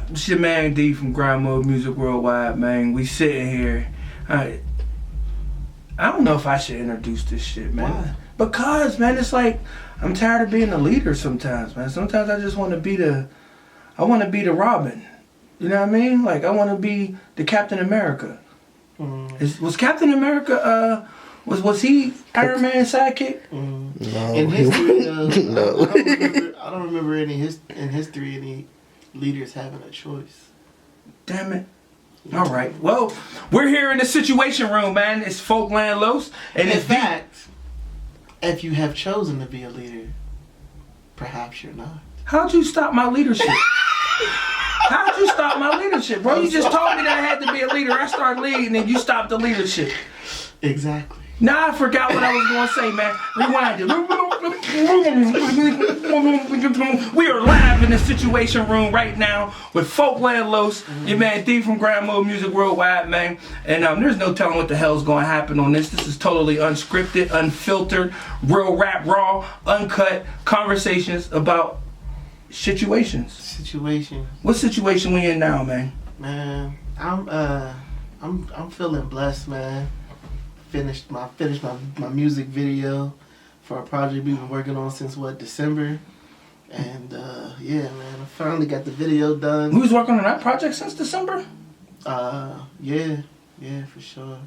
It's your man D from Grind Mode Music Worldwide, man. We sitting here. I don't know if I should introduce this shit, man. Why? Because, man, it's like I'm tired of being a leader sometimes, man. Sometimes I just want to be the Robin. You know what I mean? Like I want to be the Captain America. Was Captain America? Was he Iron Man's sidekick? No. In history, no. I don't remember in history any leaders having a choice. Damn it. All right. Well, we're here in the Situation Room, man. It's Folkland LOS. And in fact, if you have chosen to be a leader, perhaps you're not. How'd you stop my leadership? How'd you stop my leadership, bro? You just told me that I had to be a leader. I started leading and you stopped the leadership. Exactly. Now I forgot what I was going to say, man. Rewind it. We are live in the Situation Room right now with Folkland LOS, your man D from Grind Mode Music Worldwide, man. And there's no telling what the hell's going to happen on this. This is totally unscripted, unfiltered, real rap, raw, uncut conversations about situations. What situation we in now, man? Man, I'm feeling blessed, man. Finished my music video for a project we've been working on since December, and yeah, man, I finally got the video done. We was working on that project since December. Yeah, for sure.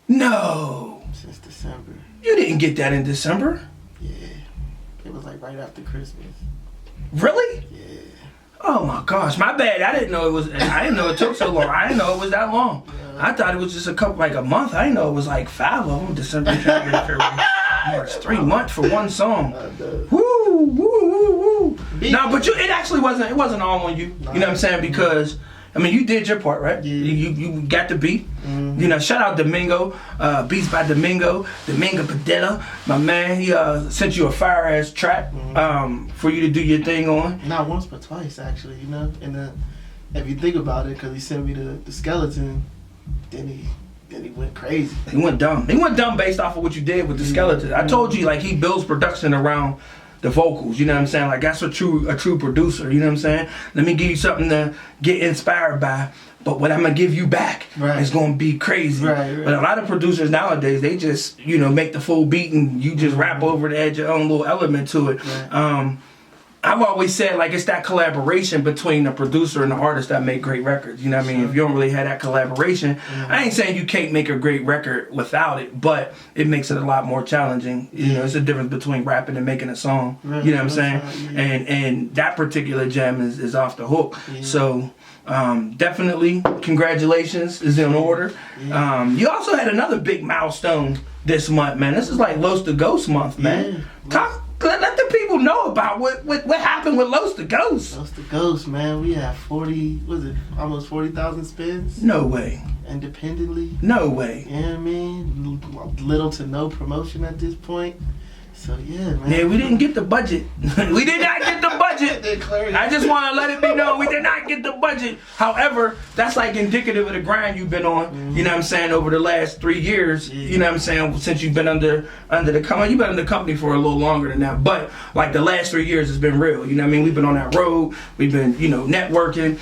No. Since December. You didn't get that in December. Yeah, it was like right after Christmas. Really? Yeah. Oh my gosh, my bad. I didn't know it took so long. I didn't know it was that long. I thought it was just a month. I didn't know it was like 5 of them. December, January, February, March. 3 months for one song. Woo. No, but it wasn't all on you. You know what I'm saying? Because you did your part, right? Yeah. You got the beat. You know, shout out Domingo, Beats by Domingo Padilla, my man. He sent you a fire ass track for you to do your thing on. Not once but twice, actually. You know, and if you think about it, because he sent me the skeleton, then he went crazy. He went dumb. Based off of what you did with the skeleton. I told you, like, he builds production around the vocals, you know what I'm saying? Like, that's a true producer, you know what I'm saying? Let me give you something to get inspired by, but what I'm gonna give you back is gonna be crazy. Right. But a lot of producers nowadays, they just, make the full beat and you just rap over to add your own little element to it. Right. I've always said, like, it's that collaboration between the producer and the artist that make great records. You know what I mean? Sure. If you don't really have that collaboration, I ain't saying you can't make a great record without it, but it makes it a lot more challenging. You know, it's a difference between rapping and making a song. Right. You know what I'm saying? And that particular gem is off the hook. Yeah. So definitely, congratulations is in order. Yeah. You also had another big milestone this month, man. This is like Los the Ghost month, man. Yeah. Let the people know about what happened with Los the Ghost. Los the Ghost, man. We have almost 40,000 spins? No way. Independently? No way. You know what I mean? Little to no promotion at this point. So yeah, man. Yeah, we didn't get the budget. We did not get the budget. I just want to let it be known we did not get the budget. However, that's like indicative of the grind you've been on. You know what I'm saying, over the last 3 years. You know what I'm saying, since you've been under the company. You've been under the company for a little longer than that, but like the last 3 years has been real. You know what I mean? We've been on that road. We've been networking,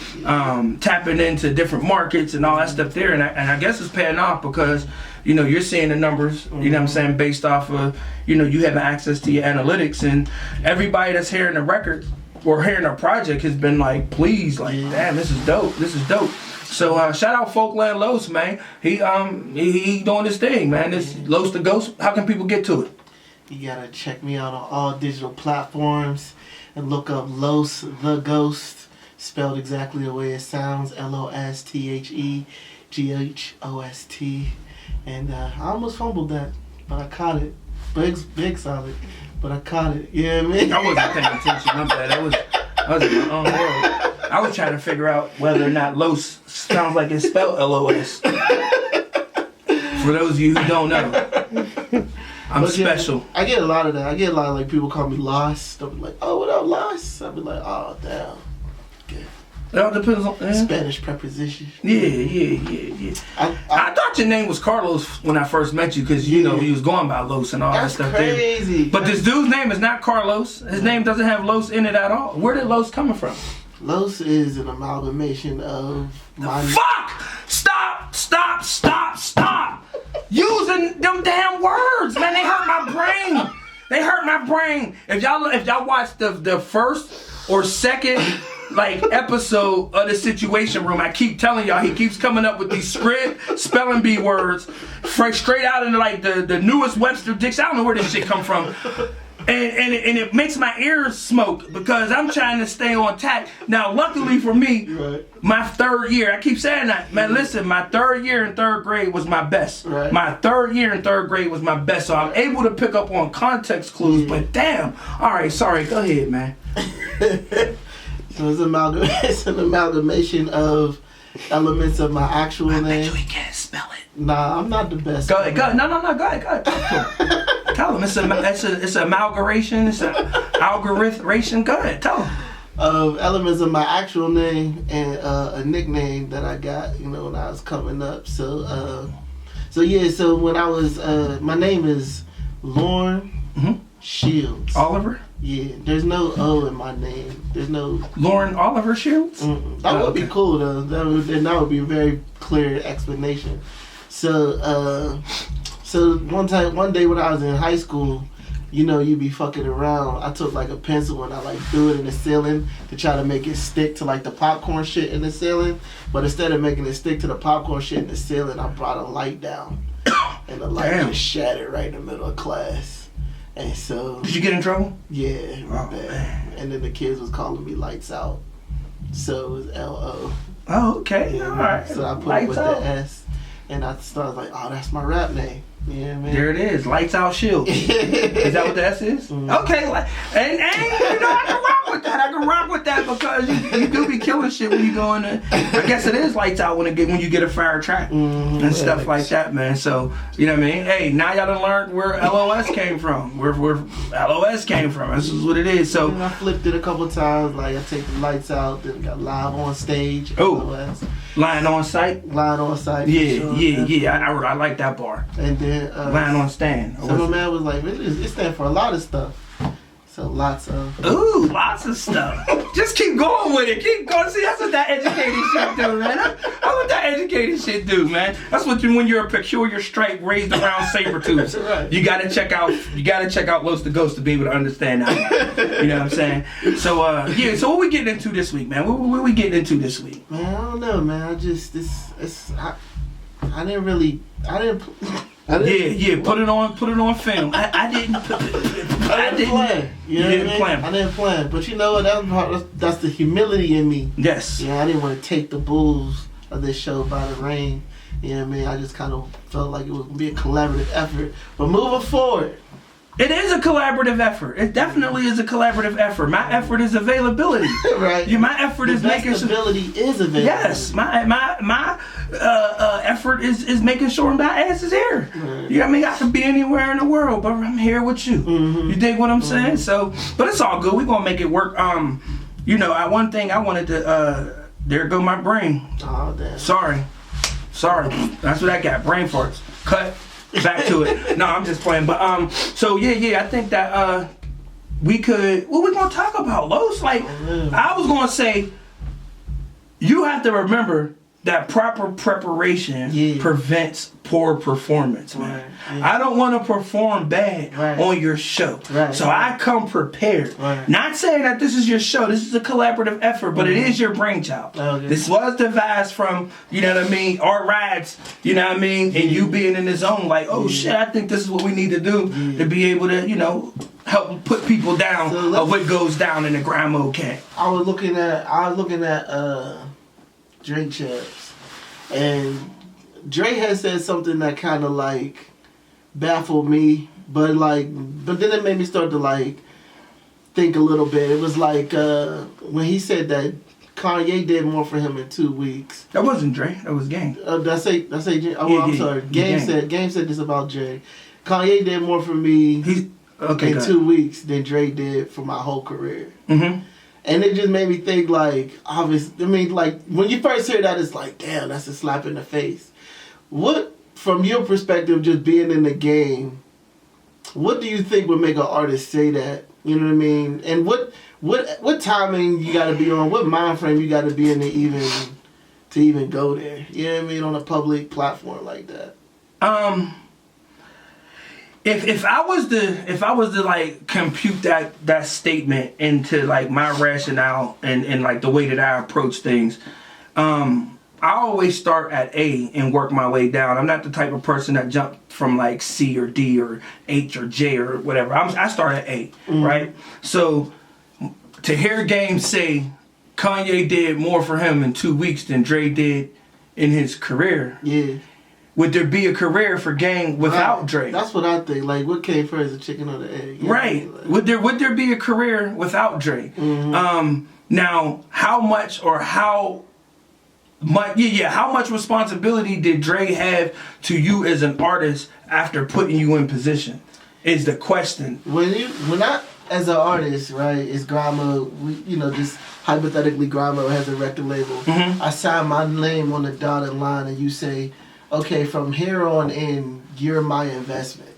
tapping into different markets and all that stuff there. And I guess it's paying off because you're seeing the numbers, you know what I'm saying, based off of, you having access to your analytics, and everybody that's hearing the record or hearing a project has been like, please, like, damn, this is dope. So shout out Folkland LOS, man. He doing his thing, man. This Los the Ghost. How can people get to it? You gotta check me out on all digital platforms and look up Los the Ghost, spelled exactly the way it sounds, LOSTHEGHOST. And I almost fumbled that, but I caught it. Big solid, but I caught it. You know what I mean? I wasn't paying attention. I'm bad. I was in my own world. I was trying to figure out whether or not Los sounds like it's spelled LOS. For those of you who don't know, I'm special. I get a lot of that. I get a lot of, like, people call me Lost. They'll be like, oh, what up, Lost? I'll be like, oh, damn. Okay. It all depends on Spanish preposition. Yeah. I thought your name was Carlos when I first met you, because you was going by Los and all that stuff. That's crazy. But this dude's name is not Carlos. His name doesn't have Los in it at all. Where did Los coming from? Los is an amalgamation of my... Fuck! Stop! Using them damn words, man. They hurt my brain. If y'all watch the first or second episode of the Situation Room, I keep telling y'all, he keeps coming up with these spelling bee words straight out of the newest Webster Dictionary. I don't know where this shit come from. And it makes my ears smoke because I'm trying to stay on tack. Now, luckily for me, my third year, I keep saying that, man, listen, my third year in third grade was my best. Right. My third year in third grade was my best. So I'm able to pick up on context clues, but damn. All right, sorry, go ahead, man. So it's an amalgamation of elements of my actual name. I bet you he can't spell it. Nah, I'm not the best. Go ahead. No, go ahead. Tell him. It's an amalgamation. It's an algorithm. Go ahead. Tell him. Of elements of my actual name and a nickname that I got, when I was coming up. So when I was, my name is Lauren Shields. Oliver? Yeah, there's no O in my name. There's no... Lauren Oliver Shields? That would be cool, though. That would be a very clear explanation. So one day when I was in high school, you'd be fucking around. I took a pencil and I threw it in the ceiling to try to make it stick to the popcorn shit in the ceiling. But instead of making it stick to the popcorn shit in the ceiling, I brought a light down. And the light just shattered right in the middle of class. And so... Did you get in trouble? Yeah, bad. And then the kids was calling me Lights Out. So it was L-O. Oh, okay. Yeah, all right. So I put Lights it with out. the S. And I started that's my rap name. Yeah, man. There it is. Lights Out Shield. Is that what the S is? Okay. And I can rock with that. I can rock with that because you do be killing shit when you go in there. I guess it is lights out when you get a fire track and stuff like that, man. So, you know what I mean? Hey, now y'all done learned where LOS came from. Where LOS came from. This is what it is. So I flipped it a couple times. I take the lights out, then got live on stage. Oh. LOS. Lying on site? Lying on site. Yeah. I like that bar. And then lying on stand. So my man was like, it stands for a lot of stuff. So lots of. Ooh, lots of stuff. Just keep going with it. Keep going. See, that's what that educated shit do, man. That's what that educated shit do, man. That's what when you're a peculiar stripe raised around Sabretooths. Right. You gotta check out Los the Ghost to be able to understand that. You know what I'm saying? So so what we getting into this week, man? What we getting into this week? Man, I don't know, man. I just I didn't. Yeah. Put it on film. I didn't plan. You didn't plan. I didn't plan. But you know what? That's the humility in me. Yes. Yeah, I didn't want to take the bulls of this show by the rein. You know what I mean? I just kind of felt like it was going to be a collaborative effort. But moving forward. It is a collaborative effort. It definitely is a collaborative effort. My effort is availability. Right. My effort is making sure. Ability is availability. Yes. My effort is making sure my ass is here. Right. You know what I mean? I could be anywhere in the world, but I'm here with you. Mm-hmm. You dig what I'm saying? So, but it's all good. We're gonna make it work. One thing I wanted to. There go my brain. Oh damn. Sorry. That's what I got. Brain farts. Cut. Back to it. No, I'm just playing. But I think that we could. What we gonna talk about, Los? I was gonna say, you have to remember that proper preparation prevents poor performance, man. Right. Yeah. I don't want to perform bad on your show. Right. So I come prepared. Right. Not saying that this is your show. This is a collaborative effort, but it is your brainchild. Okay. This was devised from, you know what I mean, our rides, you know what I mean, and you being in the zone like, shit, I think this is what we need to do to be able to, help put people down of what goes down in the grind mode camp. I was looking at Drake Chaps, and Drake had said something that kind of baffled me, but then it made me start to think a little bit. It was when he said that Kanye did more for him in 2 weeks. That wasn't Drake. That was Gang. Did I say Jay? I'm sorry. Game said this about Jay. Kanye did more for me in 2 weeks than Drake did for my whole career. Mm-hmm. And it just made me think when you first hear that, it's damn, that's a slap in the face. What, from your perspective, just being in the game, what do you think would make an artist say that? You know what I mean? And what timing you got to be on? What mind frame you got to be in to even go there? You know what I mean? On a public platform like that. If I was to like compute that statement into like my rationale and like the way that I approach things, I always start at A and work my way down. I'm not the type of person that jump from like C or D or H or J or whatever. I start at A, right? So to hear Game say Kanye did more for him in 2 weeks than Dre did in his career. Yeah. Would there be a career for Game without Dre? That's what I think. Like, what came first, the chicken or the egg? Right. Like, would there be a career without Dre? Now, how much responsibility did Dre have to you as an artist after putting you in position? Is the question. When I as an artist, right, is Grandma, just hypothetically Grandma has a record label. I sign my name on the dotted line and you say, okay, from here on in, you're my investment.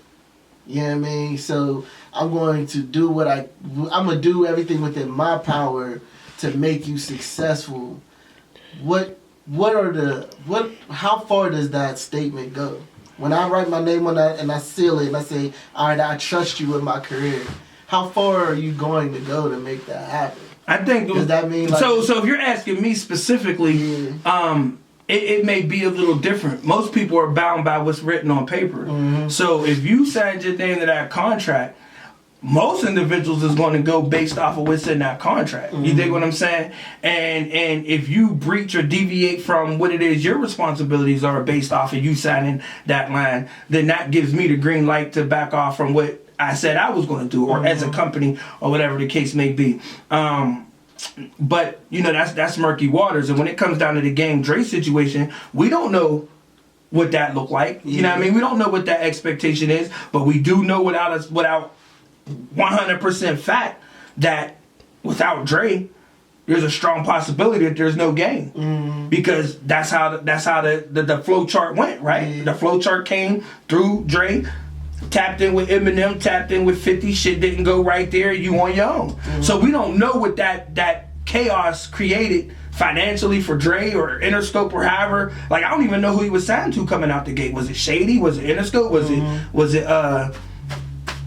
You know what I mean? So I'm going to do I'm going to do everything within my power to make you successful. How far does that statement go? When I write my name on that and I seal it and I say, all right, I trust you with my career, how far are you going to go to make that happen? I think does that mean like, so if you're asking me specifically, it may be a little different. Most people are bound by what's written on paper. So if you signed your name to that contract, most individuals is going to go based off of what's in that contract. You dig what I'm saying? And if you breach or deviate from what it is your responsibilities are based off of you signing that line, then that gives me the green light to back off from what I said I was going to do, or as a company, or whatever the case may be. But that's murky waters. And when it comes down to the Game Dre situation, we don't know what that looked like. You know what I mean? We don't know what that expectation is, but we do know without 100% fact that without Dre, there's a strong possibility that there's no Game, because that's how the flow chart went, right? The flow chart came through Dre, tapped in with Eminem, tapped in with 50. Shit didn't go right there. You on your own. So we don't know what that chaos created financially for Dre or Interscope or however. Like, I don't even know who he was signed to coming out the gate. Was it Shady? Was it Interscope? Was it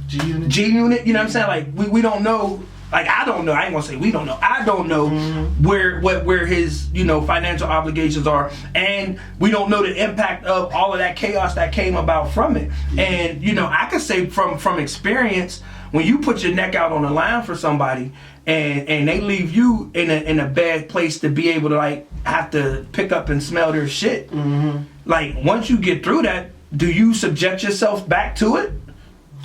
G-Unit? G-Unit? You know what I'm saying? Like, we don't know. Like, I don't know. I ain't gonna say we don't know. I don't know where his financial obligations are, and we don't know the impact of all of that chaos that came about from it. And I could say from experience, when you put your neck out on the line for somebody, and they leave you in a bad place to be able to like have to pick up and smell their shit. Like, once you get through that, do you subject yourself back to it?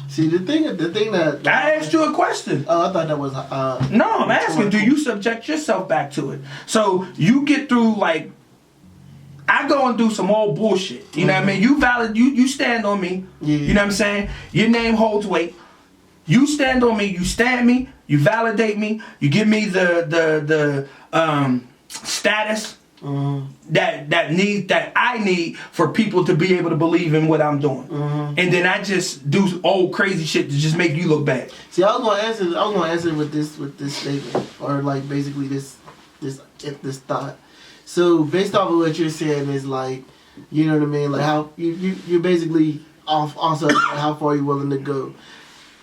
See, the thing that I asked you a question. Oh, I thought that was no, I'm asking, do you subject yourself back to it? So you get through, like, I go and do some old bullshit. You know what I mean? You stand on me. You know what I'm saying? Your name holds weight. You stand on me, you stand me, you validate me, you give me the status that I need for people to be able to believe in what I'm doing. And then I just do old crazy shit to just make you look bad. See, I was gonna answer with this statement, or like basically this thought. So based off of what you're saying is like, you know what I mean, like how you're basically also how far you're willing to go.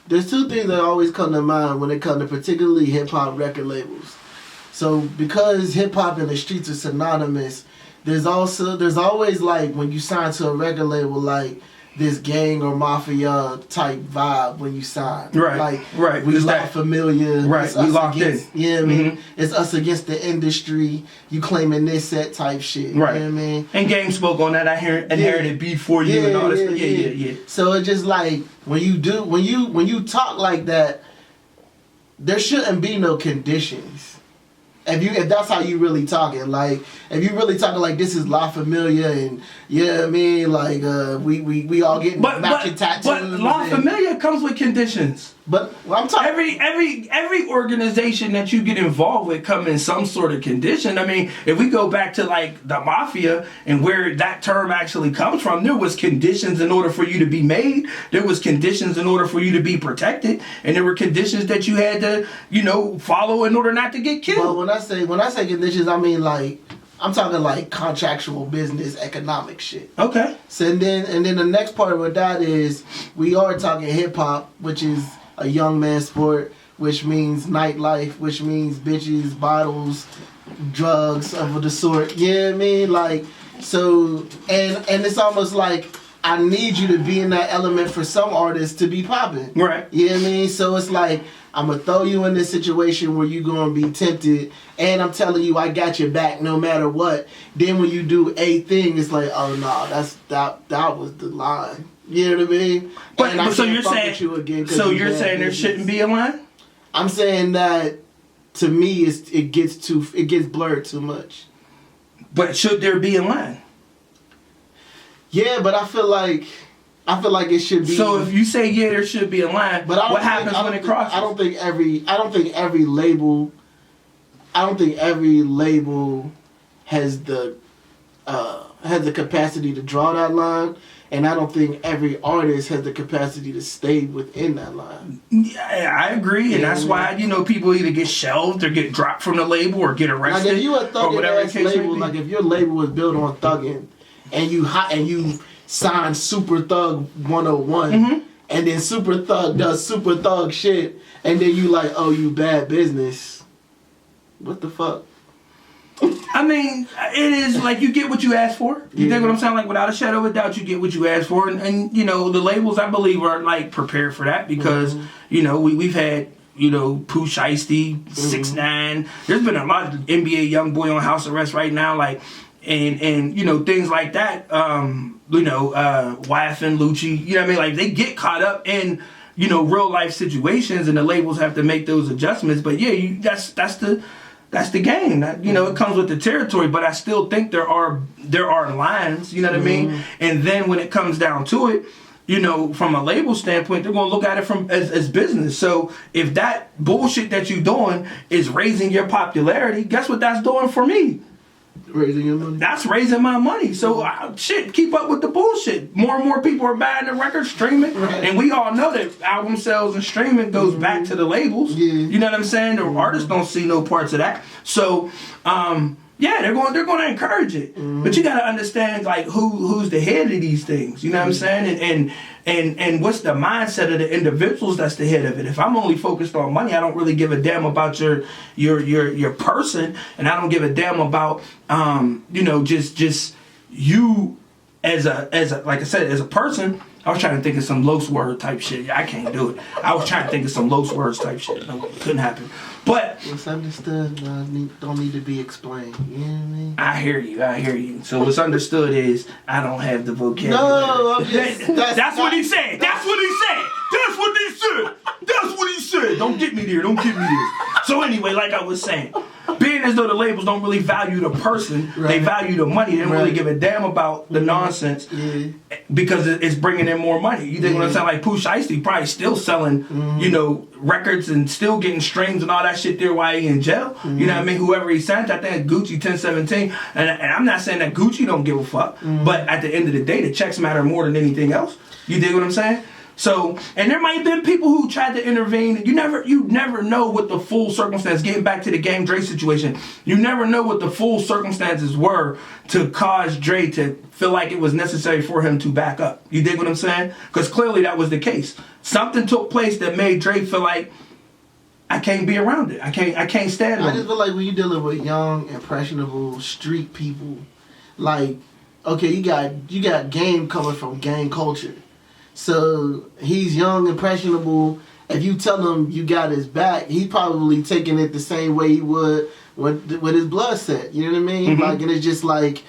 There's two things that always come to mind when it comes to particularly hip hop record labels. So because hip hop and the streets are synonymous, there's always like when you sign to a record label, like this gang or mafia type vibe when you sign. Right. We locked familiar. Right. We locked in. Yeah, I mean, it's us against the industry. You claiming this set type shit. Right. You know what I mean? And Game spoke on that. I inherited before you and all this. Yeah. So it's just like when you talk like that, there shouldn't be no conditions. If that's how you really talking, like if you really talking like this is La Familia and I mean, like we all getting matching tattoos. But La Familia comes with conditions. But I'm talking every organization that you get involved with come in some sort of condition. I mean, if we go back to like the mafia and where that term actually comes from, there was conditions in order for you to be made. There was conditions in order for you to be protected, and there were conditions that you had to, follow in order not to get killed. Well, when I say conditions, I mean like I'm talking like contractual business, economic shit. Okay. So and then the next part of that is we are talking hip hop, which is a young man sport, which means nightlife, which means bitches, bottles, drugs of the sort. You know what I mean? Like, so, and it's almost like I need you to be in that element for some artists to be popping. Right. You know what I mean? So it's like, I'm going to throw you in this situation where you're going to be tempted, and I'm telling you I got your back no matter what. Then when you do a thing, it's like, oh no, that was the line. You know what I mean? But so you're saying there shouldn't be a line? I'm saying that to me it gets blurred too much. But should there be a line? Yeah, but I feel like it should be. So if you say there should be a line, but what happens when it crosses? I don't think every label has the capacity to draw that line. And I don't think every artist has the capacity to stay within that line. Yeah, I agree, and that's why people either get shelved or get dropped from the label or get arrested. Like if you a thugging ass label, like if your label was built on thugging, and you signed Super Thug 101, and then Super Thug does Super Thug shit, and then you like, oh, you bad business. What the fuck? I mean, it is like you get what you ask for. You think what I'm saying? Like without a shadow of a doubt, you get what you ask for, and the labels I believe are like prepared for that because we've had Pooh Shiesty, 6ix9ine. There's been a lot of NBA young boy on house arrest right now, like and things like that. YF and Lucci. You know what I mean? Like they get caught up in real life situations, and the labels have to make those adjustments. But yeah, that's the game. It comes with the territory, but I still think there are lines, you know what I mean? And then when it comes down to it, from a label standpoint, they're going to look at it as business. So if that bullshit that you're doing is raising your popularity, guess what that's doing for me? Raising your money. That's raising my money. So keep up with the bullshit. More and more people are buying the record, streaming, and we all know that album sales and streaming goes back to the labels. Yeah. You know what I'm saying? The artists don't see no parts of that. So they're going to encourage it. But you got to understand like who's the head of these things. You know what I'm saying? And what's the mindset of the individuals that's the head of it. If I'm only focused on money, I don't really give a damn about your person, and I don't give a damn about just you as a like I said, as a person. I was trying to think of some Los word type shit. I can't do it. I was trying to think of some Los words type shit. No, it couldn't happen. But what's understood don't need to be explained. You know what I mean? I hear you. So what's understood is I don't have the vocabulary. No, that's what he said. That's what he said. Don't get me there. So anyway, like I was saying, being as though the labels don't really value the person, they value the money. They don't really give a damn about the nonsense because it's bringing in more money. You think what I'm saying? Like Pooh Shiesty probably still selling, records and still getting streams and all that shit there while he in jail. You know what I mean? Whoever he signed, I think Gucci 1017. And I'm not saying that Gucci don't give a fuck, but at the end of the day, the checks matter more than anything else. You dig what I'm saying? So, and there might have been people who tried to intervene. You never know what the full circumstance. Getting back to the Game Dre situation, you never know what the full circumstances were to cause Dre to feel like it was necessary for him to back up. You dig what I'm saying? Because clearly that was the case. Something took place that made Dre feel like I can't be around it. I can't stand it. I just feel like when you're dealing with young, impressionable street people, like okay, you got game coming from gang culture. So he's young, impressionable. If you tell him you got his back, he's probably taking it the same way he would with his blood set. You know what I mean? Like, and it's just like,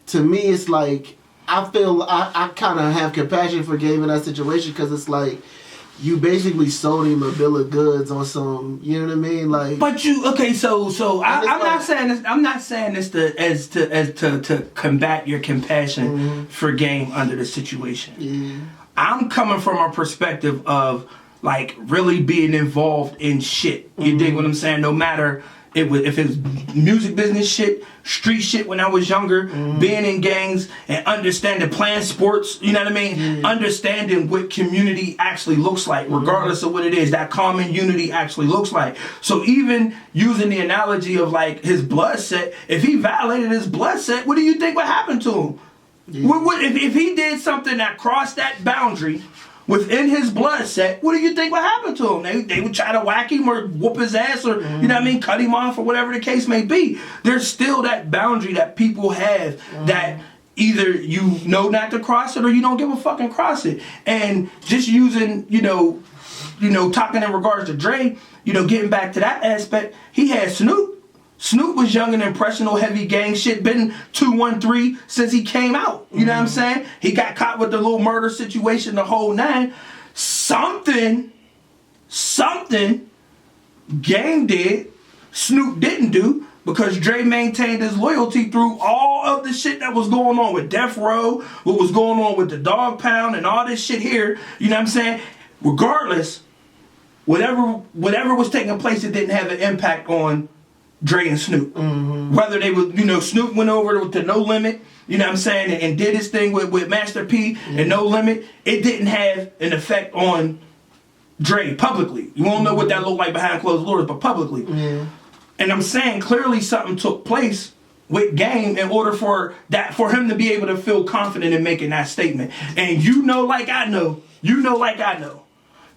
to me, it's like I feel I kind of have compassion for Gabe in that situation because it's like you basically sold him a bill of goods on some. You know what I mean? Like, but I'm not saying this to combat your compassion for Game under the situation. Yeah. I'm coming from a perspective of like really being involved in shit. You dig what I'm saying? No matter if it's music business shit, street shit when I was younger, being in gangs and understanding playing sports, you know what I mean? Understanding what community actually looks like, regardless of what it is, that common unity actually looks like. So even using the analogy of like his blood set, if he violated his blood set, what do you think would happen to him? If he did something that crossed that boundary within his blood set, what do you think would happen to him? They would try to whack him or whoop his ass or, you know what I mean, cut him off or whatever the case may be. There's still that boundary that people have that either you know not to cross it or you don't give a fucking cross it. And just using, you know, talking in regards to Dre, you know, getting back to that aspect, he had Snoop. Snoop was young and impressionable, heavy gang shit, been 213 since he came out. You know what I'm saying? He got caught with the little murder situation, the whole nine. Something Gang did, Snoop didn't do, because Dre maintained his loyalty through all of the shit that was going on with Death Row, what was going on with the Dog Pound and all this shit here. You know what I'm saying? Regardless, whatever was taking place, it didn't have an impact on Dre and Snoop. Whether they would, you know, Snoop went over to No Limit, you know what I'm saying, and did his thing with Master P and No Limit, it didn't have an effect on Dre publicly. You won't know what that looked like behind closed doors, but publicly. And I'm saying clearly something took place with Game in order for him to be able to feel confident in making that statement. And you know like I know,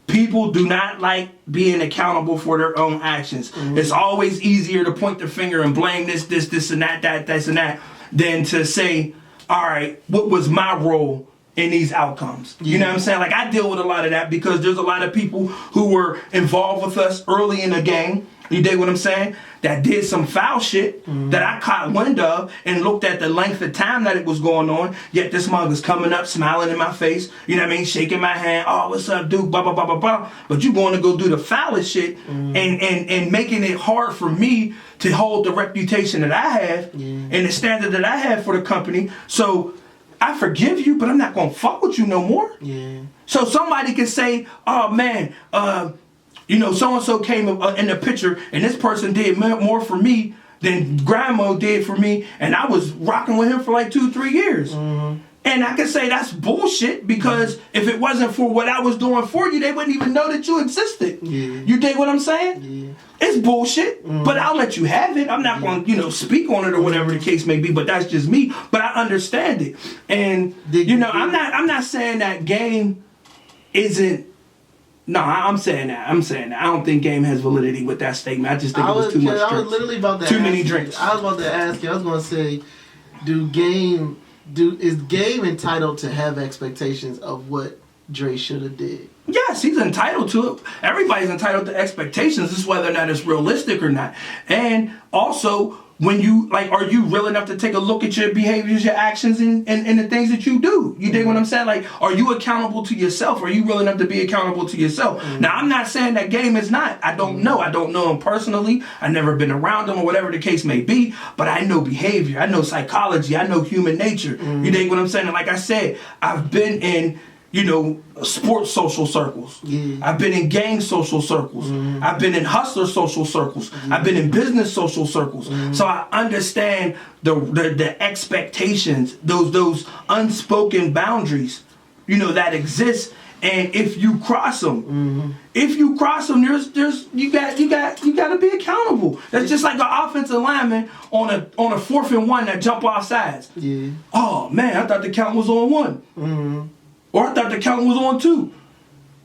people do not like being accountable for their own actions. It's always easier to point the finger and blame this and that, than to say, all right, what was my role in these outcomes? You know what I'm saying? Like, I deal with a lot of that because there's a lot of people who were involved with us early in the game. You dig what I'm saying? That did some foul shit that I caught wind of and looked at the length of time that it was going on. Yet this mug is coming up, smiling in my face. You know what I mean? Shaking my hand. Oh, what's up, dude? Blah, blah, blah, blah, blah. But you going to go do the foulest shit and making it hard for me to hold the reputation that I have and the standard that I have for the company. So I forgive you, but I'm not going to fuck with you no more. So somebody can say, oh, man, you know, so-and-so came in the picture and this person did more for me than Grandma did for me, and I was rocking with him for like 2-3 years. And I can say that's bullshit because if it wasn't for what I was doing for you, they wouldn't even know that you existed. You dig what I'm saying? It's bullshit, but I'll let you have it. I'm not going to, you know, speak on it or whatever the case may be, but that's just me. But I understand it. And, you know, I'm not saying that Game isn't. No, I'm saying that. I don't think Game has validity with that statement. I just think it was too much drinks. I was literally about to too many drinks. I was about to ask you. I was going to say, is Game entitled to have expectations of what Dre should have did? Yes, he's entitled to it. Everybody's entitled to expectations. It's whether or not it's realistic or not. And also, when you, like, are you real enough to take a look at your behaviors, your actions, and the things that you do? You dig what I'm saying? Like, are you accountable to yourself? Are you real enough to be accountable to yourself? Now, I'm not saying that Game is not. I don't know. I don't know him personally. I've never been around him or whatever the case may be. But I know behavior. I know psychology. I know human nature. You dig what I'm saying? And like I said, I've been in, you know, sports social circles. I've been in gang social circles. I've been in hustler social circles. I've been in business social circles. So I understand the expectations, those unspoken boundaries, you know, that exist. And if you cross them, there's you got to be accountable. That's just like an offensive lineman on a 4th and 1 that jump off sides. Oh man, I thought the count was on 1. Or I thought the count was on 2.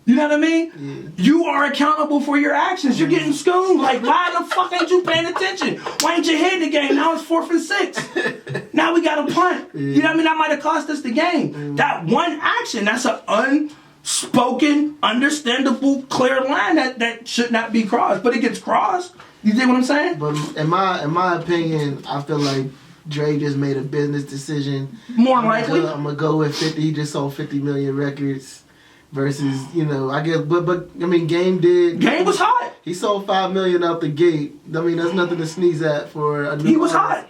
You know what I mean? You are accountable for your actions. You're getting schooled. Like, why the fuck ain't you paying attention? Why ain't you hitting the game? Now it's 4th and 6. Now we got a punt. You know what I mean? That might have cost us the game. That one action, that's an unspoken, understandable, clear line that should not be crossed. But it gets crossed. You see what I'm saying? But in my opinion, I feel like Dre just made a business decision. More likely. I'm going to go with 50. He just sold 50 million records versus, you know, I guess, but I mean, Game was hot. He sold 5 million out the gate. I mean, that's nothing to sneeze at for a new He was hot.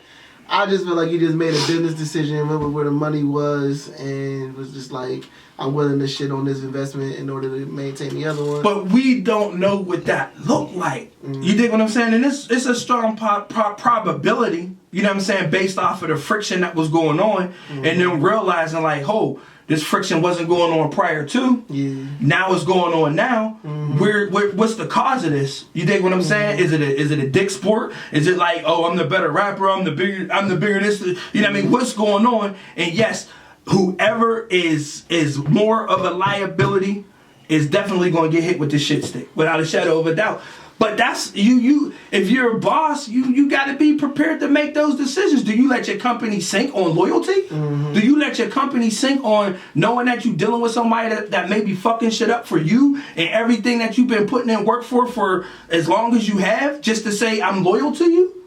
I just feel like you just made a business decision, remember where the money was, and was just like, I'm willing to shit on this investment in order to maintain the other one. But we don't know what that looked like. You dig what I'm saying? And it's a strong probability, you know what I'm saying, based off of the friction that was going on, and then realizing like, oh, this friction wasn't going on prior to. Yeah. Now it's going on now. What's the cause of this? You dig what I'm saying? Is it a dick sport? Is it like, oh, I'm the better rapper, I'm the bigger this, you know what I mean? What's going on? And yes, whoever is more of a liability is definitely going to get hit with the shit stick, without a shadow of a doubt. But that's you. If you're a boss, you got to be prepared to make those decisions. Do you let your company sink on loyalty? Do you let your company sink on knowing that you're dealing with somebody that may be fucking shit up for you and everything that you've been putting in work for as long as you have, just to say I'm loyal to you?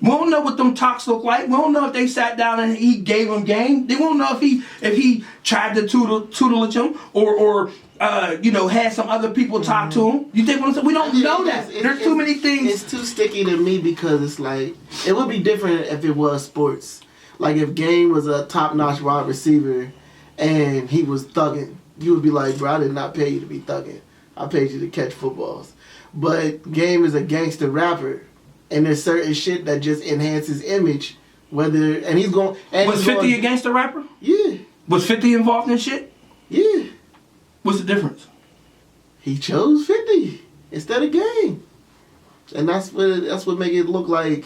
We don't know what them talks look like. We don't know if they sat down and he gave him game. They won't know if he tried to tutelage him or had some other people talk to him. You think what I'm saying? We don't know that. There's too many things. It's too sticky to me because it's like, it would be different if it was sports. Like if Game was a top-notch wide receiver and he was thugging, you would be like, bro, I did not pay you to be thugging. I paid you to catch footballs. But Game is a gangster rapper. And there's certain shit that just enhances image. He's going. Was 50 a gangster rapper? Yeah. Was 50 involved in shit? Yeah. What's the difference? He chose 50 instead of Game, and that's what make it look like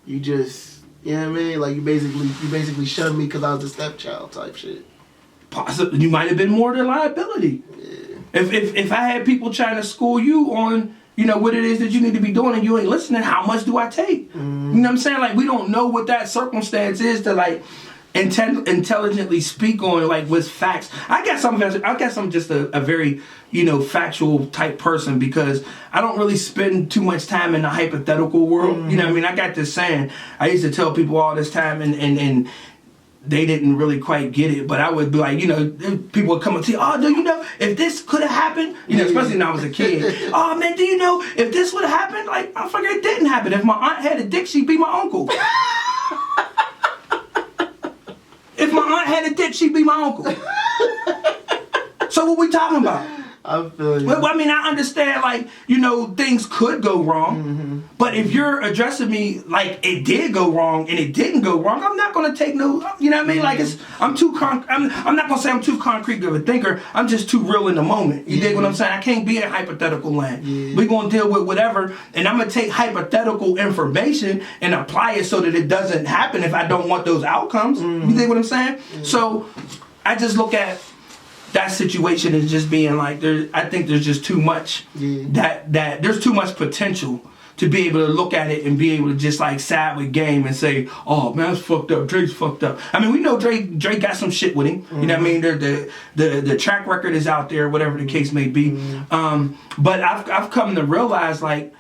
you just, you know what I mean? Like you basically shunned me because I was a stepchild type shit. Possibly, you might have been more than liability. Yeah. If I had people trying to school you on, you know, what it is that you need to be doing and you ain't listening, how much do I take? You know what I'm saying? Like, we don't know what that circumstance is to, like, intelligently speak on, like, with facts. I guess I'm just a very, you know, factual type person because I don't really spend too much time in the hypothetical world. You know what I mean? I got this saying. I used to tell people all this time and they didn't really quite get it, but I would be like, you know, people would come and say, oh, do you know if this could have happened? You know, especially when I was a kid. Oh, man, do you know if this would have happened? Like, I figured it didn't happen. If my aunt had a dick, she'd be my uncle. If my aunt had a dick, she'd be my uncle. So what we talking about? I feel you. Well, I mean, I understand, like, you know, things could go wrong, but if you're addressing me like it did go wrong and it didn't go wrong, I'm not gonna take no, you know what I mean? Like, I'm not gonna say I'm too concrete of a thinker. I'm just too real in the moment. You dig what I'm saying? I can't be in hypothetical land. We're gonna deal with whatever, and I'm gonna take hypothetical information and apply it so that it doesn't happen if I don't want those outcomes. You dig what I'm saying? So I just look at that situation is just being like, I think there's just too much that there's too much potential to be able to look at it and be able to just like side with Game and say, oh man, that's fucked up. Drake's fucked up. I mean, we know Drake got some shit with him. You know what I mean? The track record is out there, whatever the case may be. But I've come to realize, like,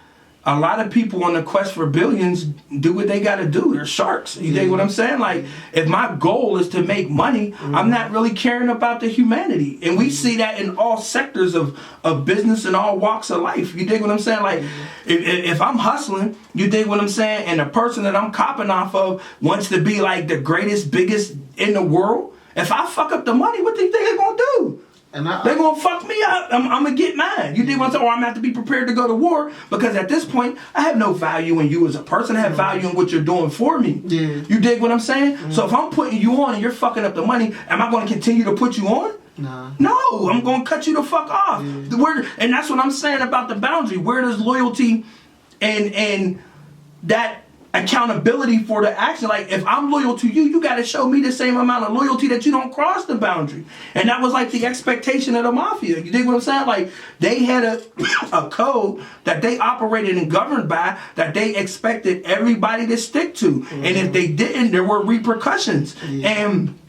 a lot of people on the quest for billions do what they gotta do. They're sharks. You dig what I'm saying? Like, if my goal is to make money, I'm not really caring about the humanity. And we see that in all sectors of business and all walks of life. You dig what I'm saying? Like, if I'm hustling, you dig what I'm saying? And the person that I'm copping off of wants to be like the greatest, biggest in the world. If I fuck up the money, what do you think they're gonna do? They're gonna fuck me up. I'm gonna get mine. You dig what I'm saying? Or I'm gonna have to be prepared to go to war because at this point, I have no value in you as a person. I have value in what you're doing for me. You dig what I'm saying? So if I'm putting you on and you're fucking up the money, am I gonna continue to put you on? No, I'm gonna cut you the fuck off. And that's what I'm saying about the boundary. Where does loyalty and that accountability for the action? Like, if I'm loyal to you, you got to show me the same amount of loyalty that you don't cross the boundary. And that was like the expectation of the mafia. You dig what I'm saying? Like, they had a code that they operated and governed by that they expected everybody to stick to. And if they didn't, there were repercussions. And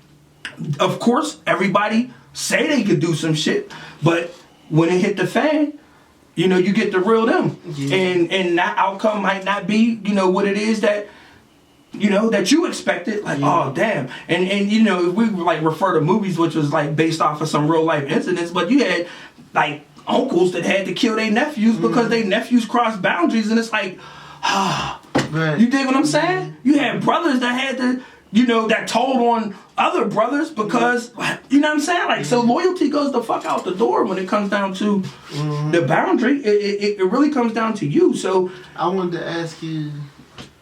of course, everybody say they could do some shit, but when it hit the fan, you know, you get the real them. And that outcome might not be, you know, what it is that, you know, that you expected. Like, oh, damn. And you know, we like refer to movies which was like based off of some real life incidents, but you had like uncles that had to kill their nephews because their nephews crossed boundaries, and it's like, Right. You dig what I'm saying? You had brothers that had to, that told on other brothers because, you know what I'm saying? Like, so loyalty goes the fuck out the door when it comes down to the boundary. It really comes down to you. So I wanted to ask you,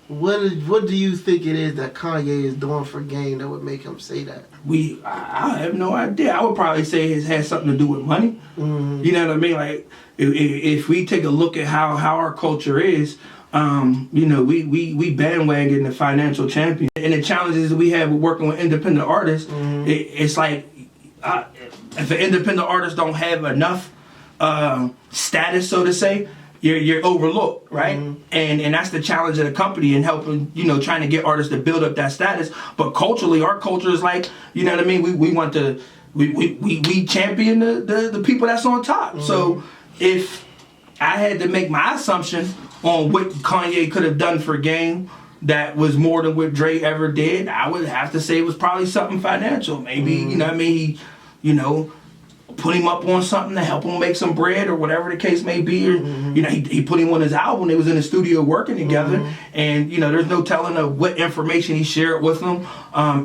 what do you think it is that Kanye is doing for game that would make him say that? I have no idea. I would probably say it has something to do with money. You know what I mean? Like, if we take a look at how our culture is, we bandwagon the financial champion, and the challenges that we have with working with independent artists. It's like if an independent artist don't have enough status, so to say, you're overlooked, right? And that's the challenge of the company and helping, trying to get artists to build up that status. But culturally, our culture is like, you know what I mean? We want to we champion the people that's on top. So if I had to make my assumption on what Kanye could have done for game that was more than what Dre ever did, I would have to say it was probably something financial. Maybe, you know what I mean, he, put him up on something to help him make some bread or whatever the case may be. Or, he put him on his album. They was in the studio working together. And, there's no telling of what information he shared with them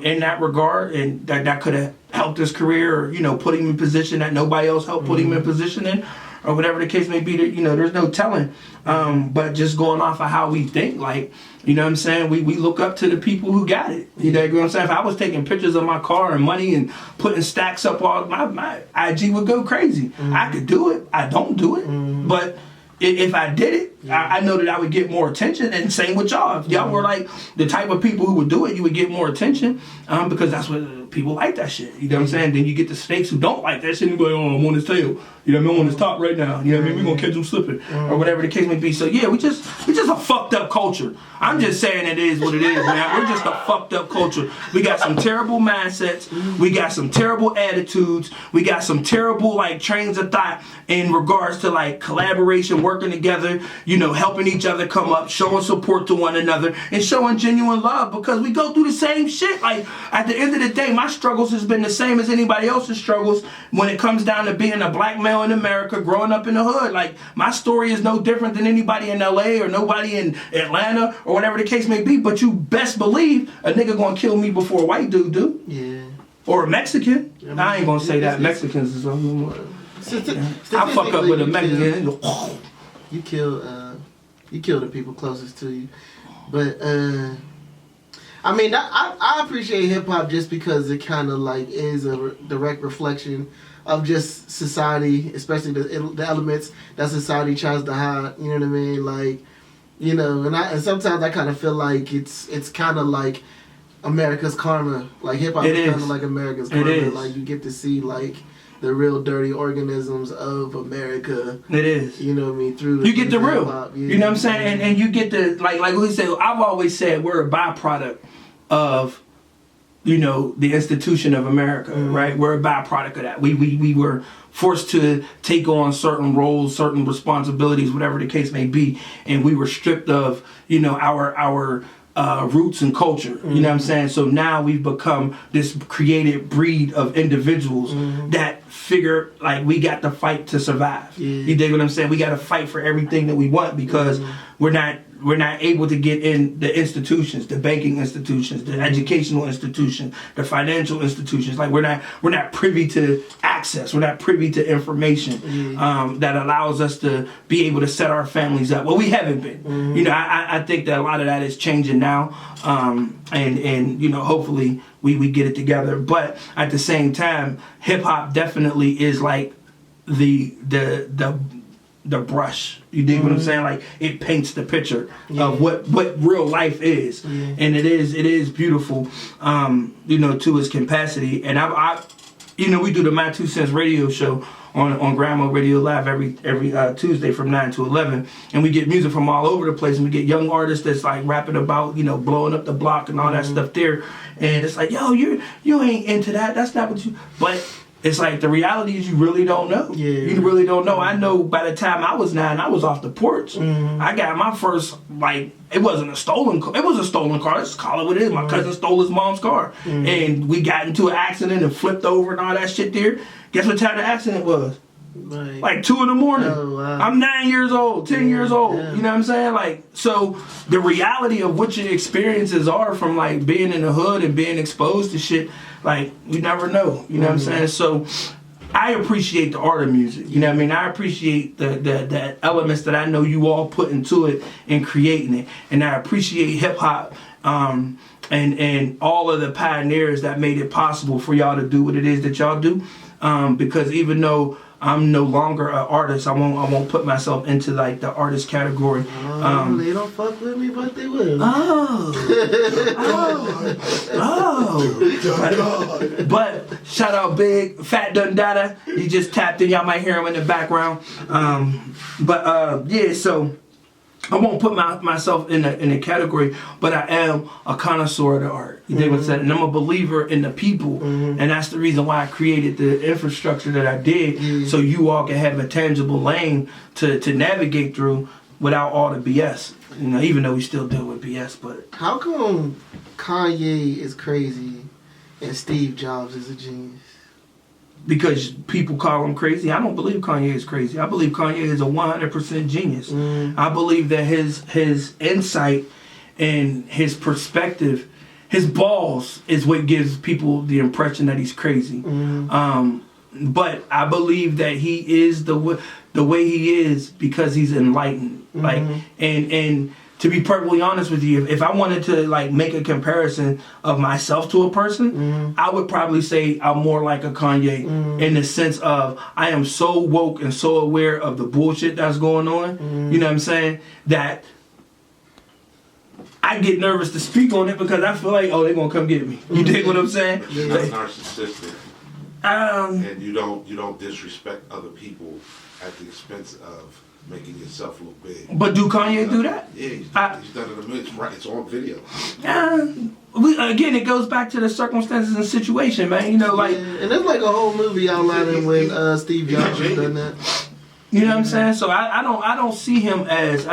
in that regard. And that could have helped his career or, put him in position that nobody else helped put him in position in. Or whatever the case may be, there's no telling. But just going off of how we think, like, you know what I'm saying? We look up to the people who got it. You know what I'm saying? If I was taking pictures of my car and money and putting stacks up, all my IG would go crazy. I could do it. I don't do it. But if I did it, I know that I would get more attention. And same with y'all. If y'all were like the type of people who would do it, you would get more attention because that's what people like that shit. You know what I'm saying? Then you get the snakes who don't like that shit and be like, oh, I'm on his tail. You know what I mean? I'm on his top right now. You know what I mean? We're going to catch him slipping or whatever the case may be. So yeah, we just a fucked up culture. I'm just saying it is what it is, man. We're just a fucked up culture. We got some terrible mindsets. We got some terrible attitudes. We got some terrible trains of thought in regards to collaboration, working together, helping each other come up, showing support to one another, and showing genuine love because we go through the same shit. Like, at the end of the day, my struggles has been the same as anybody else's struggles when it comes down to being a black male in America growing up in the hood. Like, my story is no different than anybody in LA or nobody in Atlanta or whatever the case may be, but you best believe a nigga gonna kill me before a white dude do. Yeah. Or a Mexican. I ain't gonna say that. Mexicans is I fuck up with a Mexican. You kill the people closest to you. But I mean, I appreciate hip hop just because it kind of is a direct reflection of just society, especially the elements that society tries to hide. You know what I mean? And sometimes I kind of feel like it's kind of like America's karma. Like, hip hop is kind of like America's karma. Like, you get to see the real dirty organisms of America. It is. You know what I mean? Through you get the real. Yeah. You know what I'm saying? And you get the like we said. I've always said we're a byproduct of the institution of America, right? We're a byproduct of that. We were forced to take on certain roles, certain responsibilities, whatever the case may be, and we were stripped of our roots and culture. You know what I'm saying? So now we've become this created breed of individuals that figure we got to fight to survive. You dig what I'm saying? We got to fight for everything that we want because we're not able to get in the institutions, the banking institutions, the educational institutions, the financial institutions. We're not privy to access. We're not privy to information that allows us to be able to set our families up. Well, we haven't been. I think that a lot of that is changing now, and hopefully we get it together. But at the same time, hip hop definitely is the brush. You dig what I'm saying? It paints the picture of what real life is, and it is beautiful, to its capacity. And I we do the My 2 Cents radio show on Grandma Radio Live every Tuesday from 9 to 11, and we get music from all over the place, and we get young artists that's rapping about blowing up the block and all that stuff there, and it's yo, you ain't into that. That's not what you. But it's the reality is you really don't know. You really don't know. I know by the time I was 9, I was off the porch. I got my first, it wasn't a stolen car. It was a stolen car. Let's call it what it is. My cousin stole his mom's car. And we got into an accident and flipped over and all that shit there. Guess what type of accident it was? Like 2 in the morning. Oh, wow. I'm 9 years old, 10 years old. Yeah. You know what I'm saying? Like, so the reality of what your experiences are from like being in the hood and being exposed to shit, like you never know. You know what I'm saying? So I appreciate the art of music. You know what I mean? I appreciate the elements that I know you all put into it and creating it. And I appreciate hip hop. And all of the pioneers that made it possible for y'all to do what it is that y'all do. Because even though I'm no longer an artist, I won't put myself into like the artist category. They don't fuck with me, but they will. But shout out Big Fat Dundada. He just tapped in. Y'all might hear him in the background. Yeah, so I won't put myself in a category, but I am a connoisseur of the art. You dig what I'm saying? And I'm a believer in the people, and that's the reason why I created the infrastructure that I did, so you all can have a tangible lane to navigate through without all the BS. You know, even though we still deal with BS, but how come Kanye is crazy and Steve Jobs is a genius? Because people call him crazy. I don't believe Kanye is crazy. I believe Kanye is a 100% genius. I believe that his insight and his perspective, his balls, is what gives people the impression that he's crazy. But I believe that he is the way he is because he's enlightened. Like, and to be perfectly honest with you, if I wanted to like make a comparison of myself to a person, I would probably say I'm more like a Kanye in the sense of I am so woke and so aware of the bullshit that's going on. You know what I'm saying? That I get nervous to speak on it because I feel like, oh, they're gonna come get me. You dig what I'm saying? You're not narcissistic. And you don't disrespect other people at the expense of making yourself look big. But do Kanye do that? Yeah, he's done it a million. It's on video. Again, it goes back to the circumstances and situation, man. You know, like, and there's like a whole movie outlining when Steve Jobs has done that. You know what I'm saying? So I don't see him as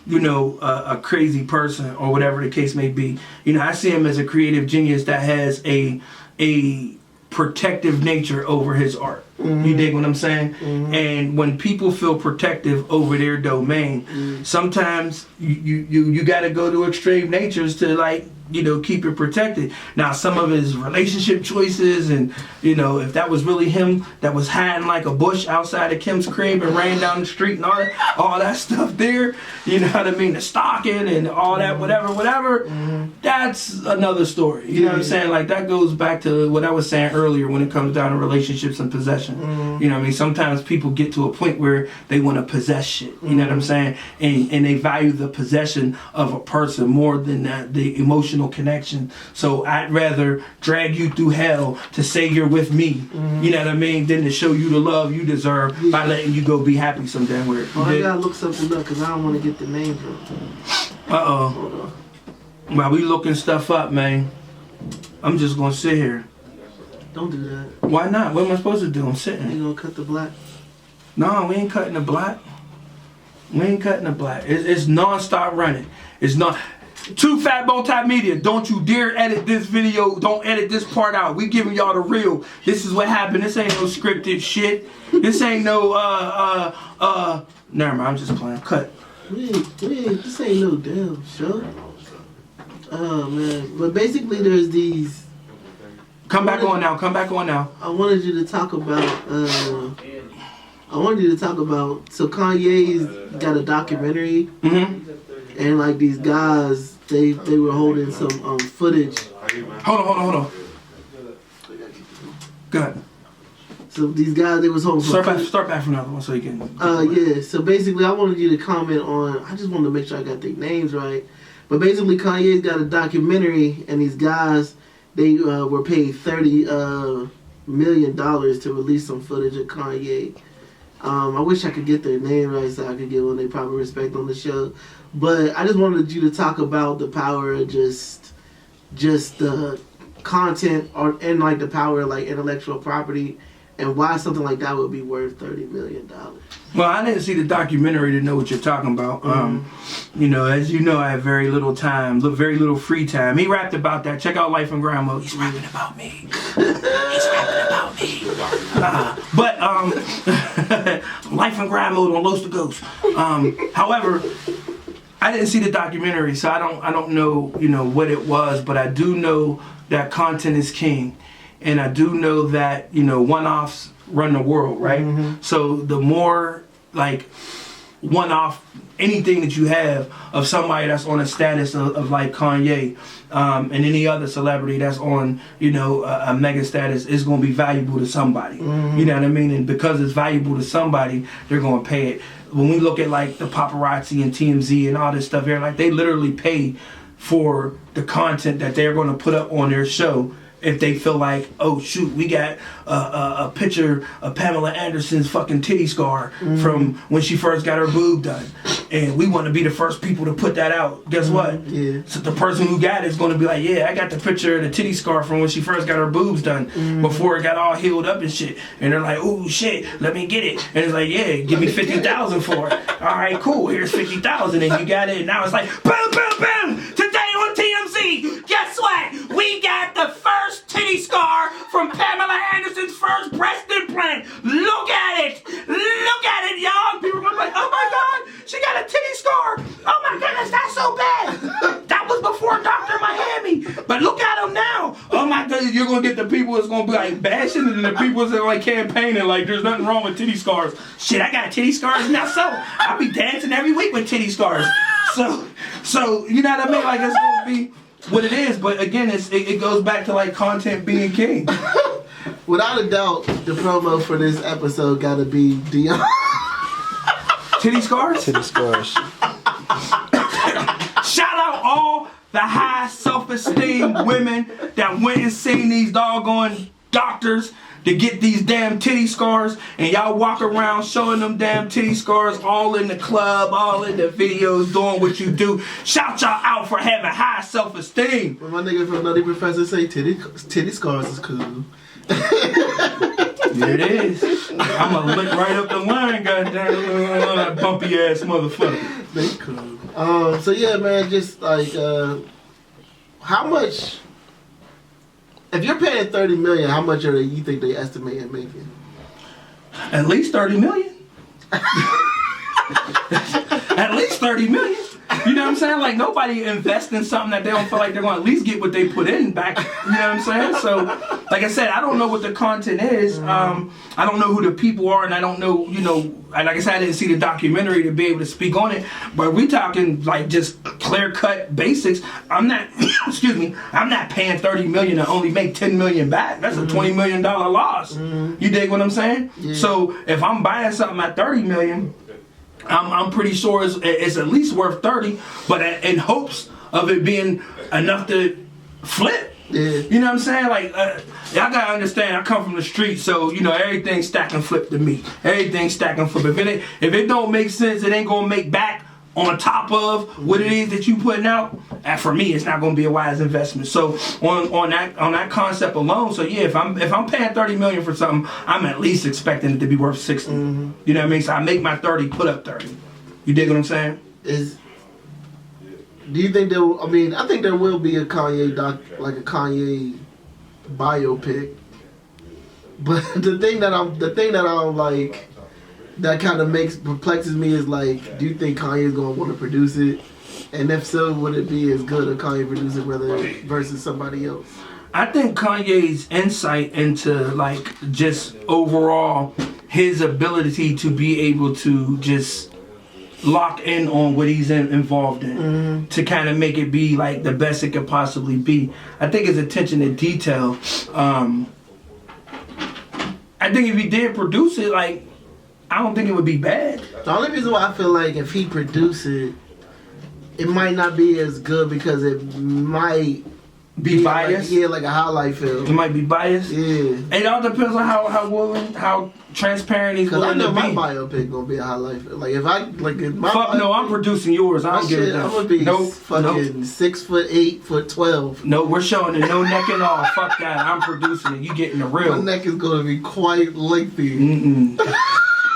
you know, a crazy person or whatever the case may be. You know, I see him as a creative genius that has a protective nature over his art. You dig what I'm saying? And when people feel protective over their domain, sometimes you got to go to extreme natures to, like, you know, keep it protected. Now, some of his relationship choices, and you know, if that was really him that was hiding like a bush outside of Kim's crib and ran down the street and all that stuff there, you know what I mean, the stalking and all that, whatever, that's another story. You know what I'm saying? Like, that goes back to what I was saying earlier when it comes down to relationships and possession. You know what I mean? Sometimes people get to a point where they want to possess shit. You know what I'm saying? And they value the possession of a person more than the emotional connection. So I'd rather drag you through hell to say you're with me, you know what I mean, than to show you the love you deserve by letting you go be happy some damn where. Oh, I gotta look something up because I don't want to get the name wrong. While we looking stuff up, man, I'm just gonna sit here. Don't do that. Why not? What am I supposed to do? I'm sitting. You gonna cut the black? No, we ain't cutting the black. We ain't cutting the black. It's non-stop running. It's not. To Fat Multimedia, don't you dare edit this video. Don't edit this part out. We giving y'all the real. This is what happened. This ain't no scripted shit. This ain't no never mind, I'm just playing. Cut. This ain't no damn show. Oh man. But basically there's these. Come back on now. I wanted you to talk about so Kanye's got a documentary. And like these guys, they were holding some footage. Hold on. Go ahead. So these guys, they was holding. Start back from another one so you can. Yeah. So basically, I wanted you to comment on. I just wanted to make sure I got their names right. But basically, Kanye's got a documentary, and these guys, they were paid $30 million to release some footage of Kanye. I wish I could get their name right so I could give them their proper respect on the show. But I just wanted you to talk about the power of just the content and like the power of like intellectual property and why something like that would be worth $30 million. Well, I didn't see the documentary to know what you're talking about. You know, as you know, I have very little time, very little free time. He rapped about that. Check out Life in Grind Mode. He's rapping about me. He's rapping about me. But Life in Grind Mode on Los to Ghost. However, I didn't see the documentary, so I don't know, you know, what it was, but I do know that content is king, and I do know that, you know, one-offs run the world, right? So the more like one-off anything that you have of somebody that's on a status of like Kanye, and any other celebrity that's on, you know, a mega status is going to be valuable to somebody. You know what I mean? And because it's valuable to somebody, they're going to pay it. When we look at like the paparazzi and TMZ and all this stuff here, like they literally pay for the content that they're going to put up on their show. If they feel like, oh shoot, we got a picture of Pamela Anderson's fucking titty scar from when she first got her boob done, and we want to be the first people to put that out. Guess what? Yeah. So the person who got it is going to be like, yeah, I got the picture of the titty scar from when she first got her boobs done before it got all healed up and shit. And they're like, oh shit, let me get it. And it's like, yeah, give me 50,000 for it. All right, cool. Here's 50,000, and you got it. And now it's like, boom, boom, boom. Today on TMZ, guess what? We got the first titty scar from Pamela Anderson's first breast implant. Look at it, y'all. People are like, oh my god, she got a titty scar. Oh my goodness, that's so bad. That was before Dr. Miami, but look at them now. Oh my goodness, you're gonna get the people that's gonna be like bashing, and the people that are like campaigning like there's nothing wrong with titty scars. Shit, I got titty scars now, so I'll be dancing every week with titty scars. So you know what I mean? Like it's gonna be what it is, but again, it goes back to like content being king. Without a doubt, the promo for this episode gotta be Dion. Titty scars? Titty scars. Shout out all the high self-esteem women that went and seen these doggone doctors to get these damn titty scars, and y'all walk around showing them damn titty scars all in the club, all in the videos, doing what you do. Shout y'all out for having high self-esteem. When my nigga from Nutty Professor say titty scars is cool. There it is. I'm gonna lick right up the line, goddamn, that bumpy ass motherfucker. They cool. So yeah, man, just like how much? If you're paying $30 million, how much are you think they estimate in making? At least $30 million. At least $30 million. You know what I'm saying? Like nobody invests in something that they don't feel like they're going to at least get what they put in back. You know what I'm saying? So, like I said, I don't know what the content is. I don't know who the people are, and I don't know, you know, like I said, I didn't see the documentary to be able to speak on it. But we talking like just clear-cut basics. I'm not, excuse me, I'm not paying $30 million to only make $10 million back. That's a $20 million loss. You dig what I'm saying? Yeah. So if I'm buying something at $30 million. I'm pretty sure it's at least worth 30, but in hopes of it being enough to flip. Yeah. You know what I'm saying? Like, y'all gotta understand, I come from the street, so, you know, everything's stack and flip to me. Everything's stack and flip. If it don't make sense, it ain't gonna make back on top of what it is that you putting out. And for me, it's not gonna be a wise investment. So on that concept alone, so yeah, if I'm paying $30 million for something, I'm at least expecting it to be worth 60. You know what I mean? So I make my 30, put up 30. You dig what I'm saying? Do you think there? I mean, I think there will be a Kanye like a Kanye biopic. But the thing that I'm like, that kind of perplexes me is like, do you think Kanye's gonna want to produce it? And if so, would it be as good a Kanye producer versus somebody else? I think Kanye's insight into like just overall his ability to be able to just lock in on what he's involved in to kind of make it be like the best it could possibly be. I think his attention to detail. I think if he did produce it, like, I don't think it would be bad. The only reason why I feel like if he produced it, it might not be as good because it might be biased. Like a highlight film. It might be biased. Yeah. It all depends on how transparent he's willing to be. Because I know my biopic gonna be a highlight film. Like if I I'm producing yours. I don't give a damn. I'm gonna be fucking 6'8", 4'12". No, we're showing it no neck at all. Fuck that. I'm producing it. You getting the real. My neck is gonna be quite lengthy.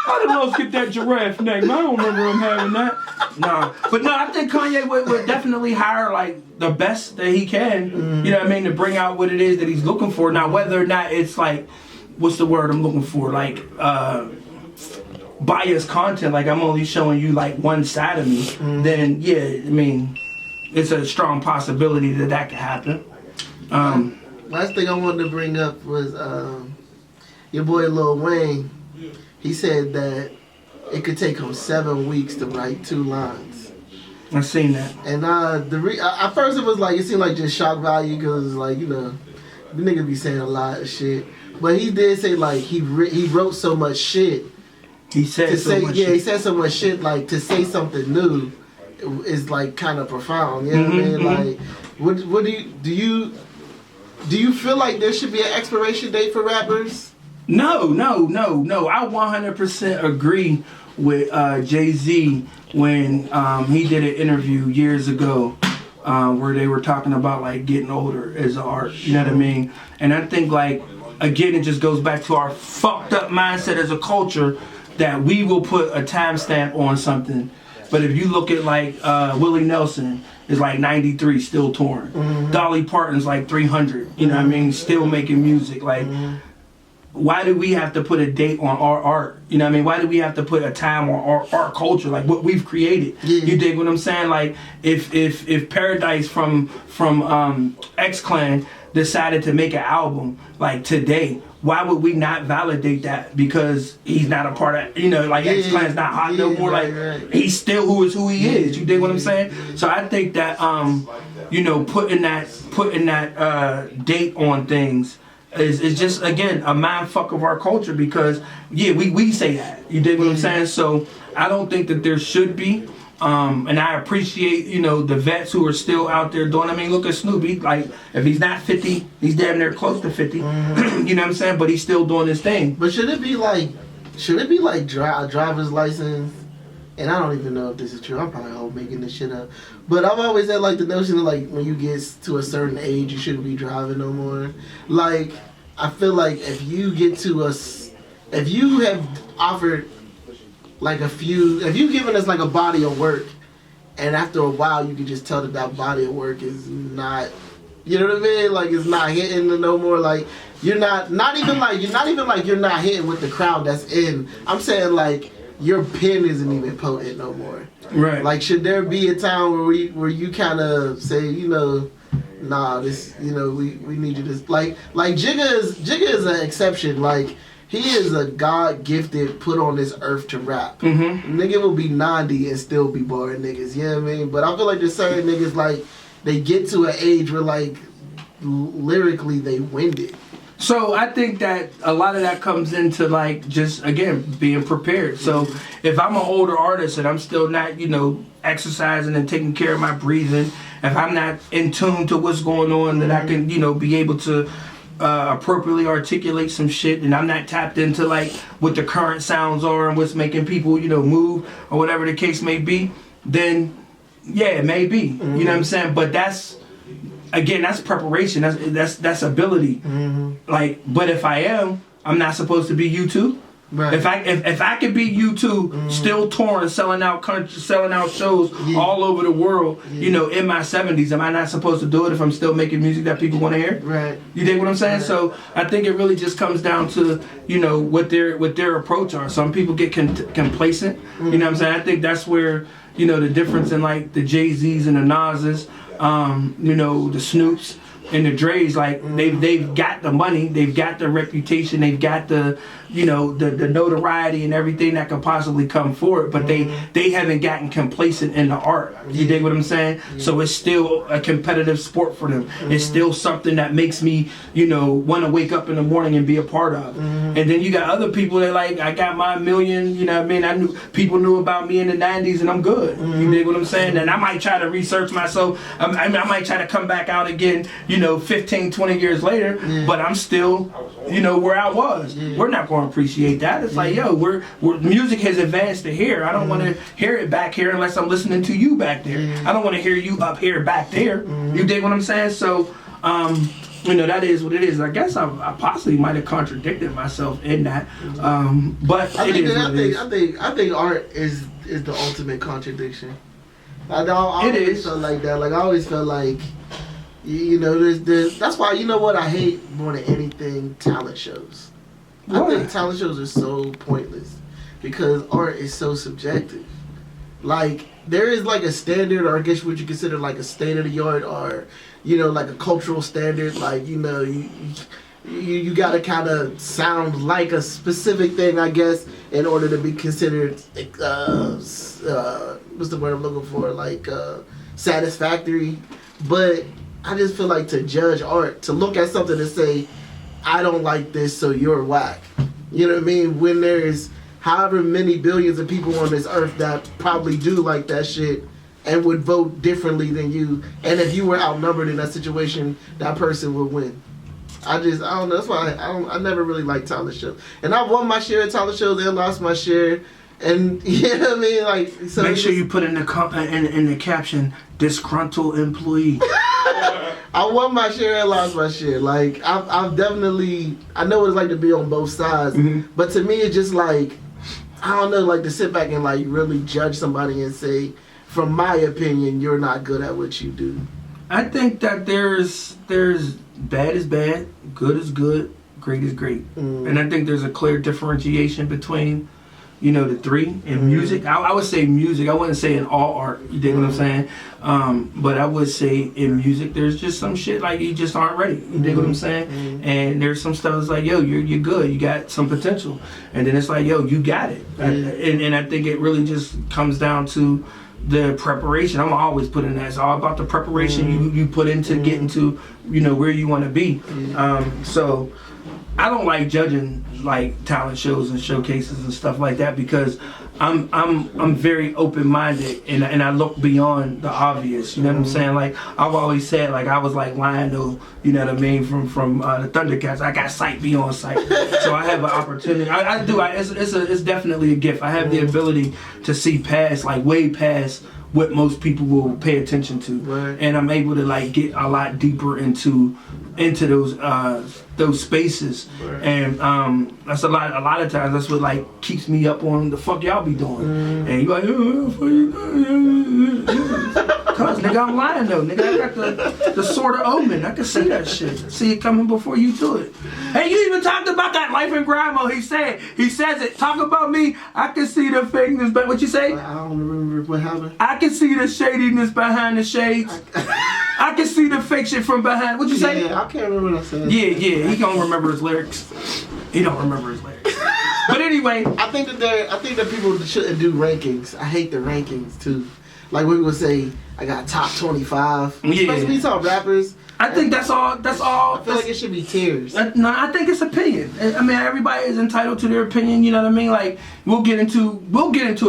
How did Los get that giraffe neck? I don't remember him having that. No, but no, I think Kanye would definitely hire like the best that he can. You know what I mean, to bring out what it is that he's looking for. Now, whether or not it's like, what's the word I'm looking for? Like biased content. Like I'm only showing you like one side of me. Then yeah, I mean, it's a strong possibility that could happen. Last thing I wanted to bring up was your boy Lil Wayne. He said that it could take him 7 weeks to write 2 lines. I've seen that. And at first it was like, it seemed like just shock value because like, you know, the nigga be saying a lot of shit. But he did say like he wrote so much shit. He said so much shit. He said so much shit, like to say something new is like kind of profound. You know what I mean? Like, what do you feel like there should be an expiration date for rappers? No. I 100% agree with Jay-Z when he did an interview years ago where they were talking about like getting older as an art. You know what I mean? And I think like, again, it just goes back to our fucked up mindset as a culture that we will put a timestamp on something. But if you look at like Willie Nelson is like 93, still touring. Dolly Parton's like 300, you know what I mean, still making music. Like, why do we have to put a date on our art? You know what I mean? Why do we have to put a time on our culture, like what we've created? You dig what I'm saying? Like, if Paradise from X-Clan decided to make an album like today, why would we not validate that? Because he's not a part of, you know, like X-Clan's not hot no more. Like he's still who he is. You dig what I'm saying? So I think that you know, putting that date on things is just, again, a mind fuck of our culture, because we say that. You dig what I'm saying? So I don't think that there should be. And I appreciate, you know, the vets who are still out there doing. I mean, look at Snoopy. Like, if he's not 50, he's damn near close to 50. You know what I'm saying? But he's still doing his thing. But should it be like a driver's license? And I don't even know if this is true. I'm probably making this shit up. But I've always had like the notion of like when you get to a certain age, you shouldn't be driving no more. Like, I feel like if you have offered like if you've given us like a body of work, and after a while you can just tell that body of work is not, you know what I mean? Like, it's not hitting no more. Like, you're not even like you're not hitting with the crowd that's in. I'm saying like your pen isn't even potent no more. Right. Like, should there be a time where you kind of say, you know, nah, this, you know, we need you to like Jigga is an exception. Like, he is a God-gifted, put on this earth to rap. Nigga will be 90 and still be boring niggas, you know what I mean? But I feel like there's certain niggas, like, they get to an age where, like, lyrically they winded. So I think that a lot of that comes into, like, just, again, being prepared. So if I'm an older artist and I'm still not, you know, exercising and taking care of my breathing, if I'm not in tune to what's going on, that I can, you know, be able to appropriately articulate some shit, and I'm not tapped into like what the current sounds are and what's making people, you know, move or whatever the case may be, then yeah, it may be. You know what I'm saying? But that's, again, that's preparation. That's ability. Like, but if I am, I'm not supposed to be U2. Right. If I could be U2, still touring, selling out shows all over the world, you know, in my 70s, am I not supposed to do it if I'm still making music that people want to hear? Right. You dig what I'm saying? Right. So I think it really just comes down to, you know, what their approach are. Some people get complacent. You know what I'm saying? I think that's where, you know, the difference in like the Jay-Z's and the Nas's, you know, the Snoops and the Dre's, like they've got the money, they've got the reputation, they've got the, you know, the notoriety and everything that could possibly come for it, but they haven't gotten complacent in the art. You dig what I'm saying? So it's still a competitive sport for them. It's still something that makes me, you know, want to wake up in the morning and be a part of. And then you got other people that like, I got my million, you know what I mean? People knew about me in the 90s and I'm good. You dig what I'm saying? And I might try to research myself. I might try to come back out again, you know, 15, 20 years later, but I'm still, you know, where I was. We're not going to appreciate that. It's like, yo, we're music has advanced to here. I don't want to hear it back here unless I'm listening to you back there. I don't want to hear you up here back there. You dig what I'm saying? So that is what it is. I guess I possibly might have contradicted myself in that, but I think art is the ultimate contradiction. I always felt like that. Like I always felt like, there's that's why I hate more than anything talent shows. I think talent shows are so pointless because art is so subjective. Like there is like a standard, or I guess what you consider like a state of the art, or like a cultural standard. Like you gotta kind of sound like a specific thing, I guess, in order to be considered what's the word I'm looking for? Like satisfactory. But I just feel like to judge art, to look at something and say, I don't like this, so you're whack. You know what I mean? When there's however many billions of people on this earth that probably do like that shit and would vote differently than you, and if you were outnumbered in that situation, that person would win. I don't know. That's why I never really liked talent shows. And I won my share of talent shows and lost my share. And you know what I mean? Like, so make sure you put in the caption, disgruntled employee. I won my share and lost my share. Like, I've definitely, I know what it's like to be on both sides. Mm-hmm. But to me, it's just like, I don't know, like to sit back and like really judge somebody and say, from my opinion, you're not good at what you do. I think that there's bad is bad, good is good, great is great. And I think there's a clear differentiation between, the three in music. I would say music. I wouldn't say in all art. You dig what I'm saying? But I would say in music, there's just some shit like you just aren't ready. You dig what I'm saying? And there's some stuff that's like, yo, you're good. You got some potential. And then it's like, yo, you got it. And I think it really just comes down to the preparation. I'm always putting that. It's all about the preparation you put into getting to, where you want to be. So I don't like judging like talent shows and showcases and stuff like that because I'm very open-minded and I look beyond the obvious. You know what I'm saying? Like I've always said, like I was like Lionel, you know what I mean, from the Thundercats. I got sight beyond sight, so I have an opportunity. I do. It's definitely a gift. I have the ability to see past, like way past what most people will pay attention to, right. And I'm able to like get a lot deeper into those spaces, right. And that's a lot of times that's what like keeps me up on the fuck y'all be doing, and you like, cause nigga I'm lying though, nigga I got the sword of omen. I can see that shit, see it coming before you do it. Hey, you even talked about that life and grind mode. He says it. Talk about me. I can see the fakeness, but what you say? I don't remember what happened. I can see the shadiness behind the shades. I can see the fake shit from behind. What you say? Yeah, I can't remember what I said. Yeah. He don't remember his lyrics. He don't remember his lyrics. But anyway, I think that people shouldn't do rankings. I hate the rankings too. Like we would say, I got top 25. Yeah. Especially top rappers. I think that's all. I feel like it should be tiers. No, I think it's opinion. I mean, everybody is entitled to their opinion. You know what I mean? Like we'll get into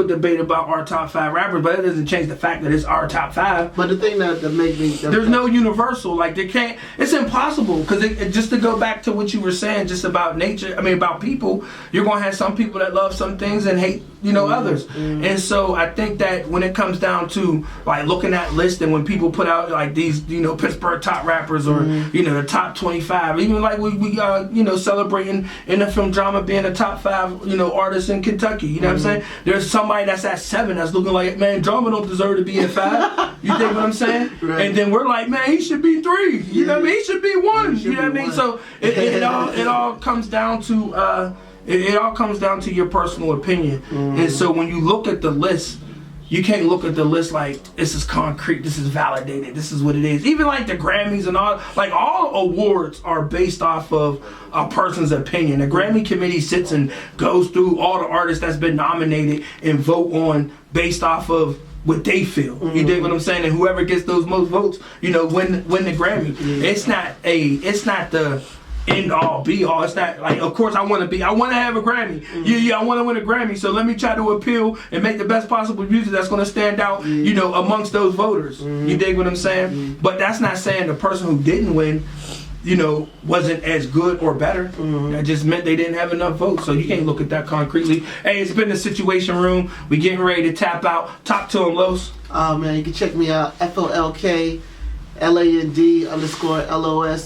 a debate about our top 5 rappers, but it doesn't change the fact that it's our top 5. But the thing that makes me there's no universal. Like there can't. It's impossible because just to go back to what you were saying, just about nature. I mean, about people. You're gonna have some people that love some things and hate others. And so I think that when it comes down to like looking at lists and when people put out like these Pittsburgh top rappers or the top 25, even like we celebrating in the film drama being a top 5 artists in Kentucky. You know what I'm saying? There's somebody that's at 7 that's looking like, man, drama don't deserve to be at 5. You think what I'm saying? Right. And then we're like, man, he should be 3. You know what I mean? He should be 1. You know what I mean? So it all comes down to it all comes down to your personal opinion. And so when you look at the list, you can't look at the list like this is concrete, this is validated, this is what it is. Even like the Grammys and all awards are based off of a person's opinion. The Grammy committee sits and goes through all the artists that's been nominated and vote on based off of what they feel. You dig what I'm saying? And whoever gets those most votes, win the Grammy. It's not the end all be all. It's not like, of course I want to have a Grammy. I want to win a Grammy, so let me try to appeal and make the best possible music that's going to stand out amongst those voters. You dig what I'm saying? But that's not saying the person who didn't win wasn't as good or better. That just meant they didn't have enough votes. So you can't look at that concretely. Hey, it's been the Situation Room. We getting ready to tap out. Talk to him, Los. Oh man, you can check me out, FOLK LAND_LOS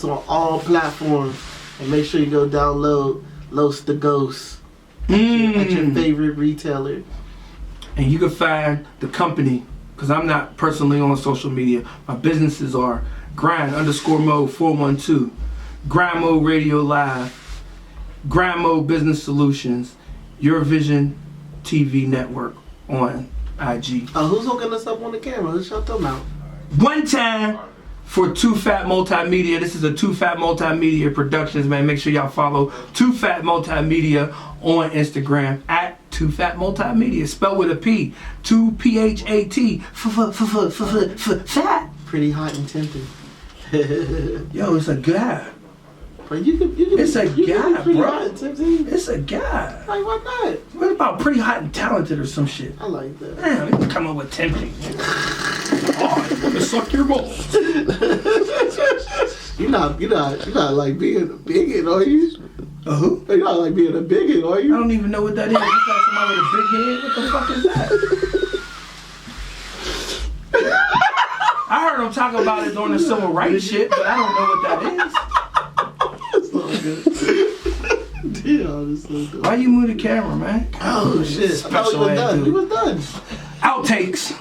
on all platforms. And make sure you go download Los the Ghost at your favorite retailer. And you can find the company, because I'm not personally on social media. My businesses are grind_mode 412, Grind Mode Radio Live, Grind Mode Business Solutions, Your Vision TV Network on IG. Who's hooking us up on the camera? Let's shout them out. One time for Too Fat Multimedia. This is a Too Fat Multimedia Productions, man. Make sure y'all follow Too Fat Multimedia on Instagram at Too Fat Multimedia. Spelled with a P. 2 PHAT. Fat. Pretty hot and tempting. Yo, it's a guy. But you can It's a guy, pretty bro. hot and tempting. It's a guy. Like, why not? What about pretty hot and talented or some shit? I like that. Damn, you can come up with tempting. Oh, I'm gonna suck your balls. You're not like being a bigot, are you? Who? You're not like being a bigot, are I you? don't even know what that is. You got somebody with a big head? What the fuck is that? I heard him talk about it during the civil rights shit, but I don't know what that is. That's so good. Dion is so good. Why you move the camera, man? Oh shit! I thought we was done. We was done. Outtakes.